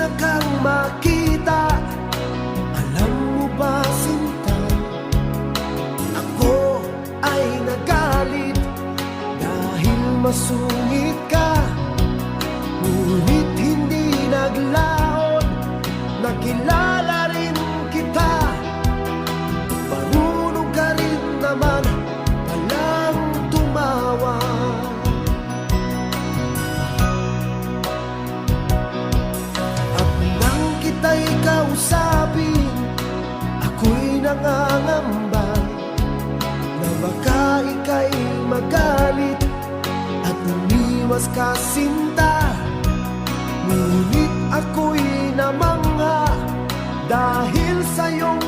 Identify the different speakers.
Speaker 1: na kang makita. Alam mo ba, sinta, ako ay nagalit dahil masungit ka. Ngunit hindi naglaon, nakilala rin kita. Marunong ka rin naman palang tumawa. At nang kita'y kausapin, ako'y nangangamba na baka ika'y magalit at umiwas ka, sinta. Ngunit ako'y namangha dahil sa iyong